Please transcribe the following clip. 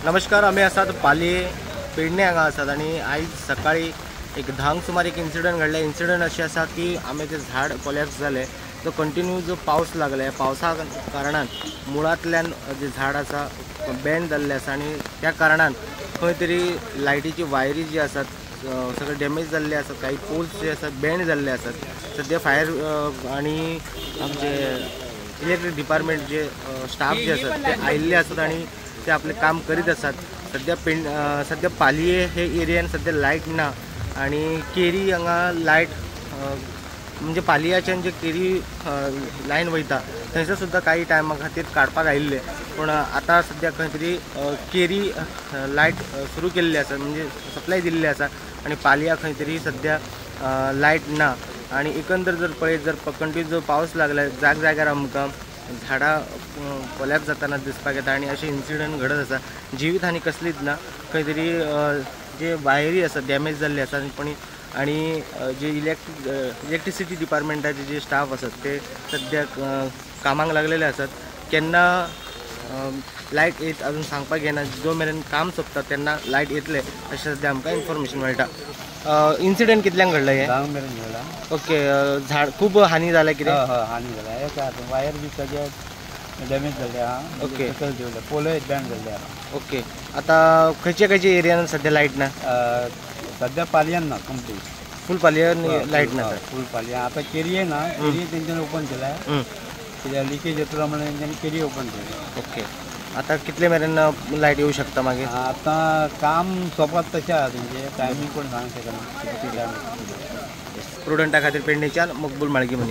नमस्कार, आम्ही आसात पालये पेडणे हांगा आसात आणि आयज सकाळी एक 10 सुमार एक इन्सिडंट घडले। इन्सिडंट अशें आसा की आमी ते झाड कोलॅप्स जाले, तो कंटिन्यू जो पावस लागले, पावसा कारणान मुळांतल्यान जे झाड आसा बँड जाल्ले आसा आणि त्या कारणान खंय तरी लायटीची वायरी जी आसात सगळे डॅमेज जाल्ले आसात, काही पोल्स जे आसात बँड जाल्ले आसात। सध्या फायर आणि आमचे इलेक्ट्रिक डिपार्टमेंट जे स्टाफ जे आसात ते आयिल्ले आसात आणि ते आपले काम करीत असतात। सध्या पालये हे एरियान सध्या लाईट ना आणि केरी हांगा लाईट म्हणजे पालयाच्यान जे केरी लाईन वयता थंयसर सुद्धा काही टायमा खातीर काडपाक आयिल्ले, पण आता सध्या खंय तरी केरी लाईट सुरू केल्ली आसा, म्हणजे सप्लाय दिल्ली आसा आणि पालया खंय तरी सध्या लाईट ना। आणि एकंदर जर पळयत जर कंटिन्यू जो पावस लागला जाग्यार आमकां झाडां कोलॅप्स जाताना दिसपाक येता आणि असे इन्सिडंट घडत आसा। जिवीत हानी कसलीच ना, खंय तरी जे वायरी आसा डॅमेज जाल्ले आसा पण आणि जे इलेक्ट्रिसिटी डिपार्टमेंटाचे जे स्टाफ आसात ते सध्या कामाक लागलेले आसात। केन्ना लाईट येत अजून सांगपाक येना, जो मेरेन काम सोंपता तेन्ना लाईट येतले अशें सध्या आमकां इन्फॉर्मेशन मेळटा। इन्सिडंट कितल्यांक घडला हे? 10 मेरेन घडला। ओके, झाड खूप हानी जाला कितें? हानी जाला, एक वायर बी सगळे डॅमेज जाल्ले आहा। ओके, पोलय बँड जाल्ले आहा। ओके, आता खंयच्या एरियान सध्या लाईट ना? सध्या पालयान ना कंप्लीट, फुल पालयान लाईट ना? फुल पालया आता केरी आहे ना, केरी तेंच्यानी ओपन केल्या, कित्याक लिकेज येतलो म्हणून तेंच्यानी केरी ओपन केली। ओके, आता कितले मेरेन लाईट येऊ शकता मागीर? आता काम सोंपत तशें आहा, तेंचे टायमींग कोण सांगूंक शकना किती टायम। स्टुडंटा खातीर पेडणेच्यान मकबूल माळगी मनी।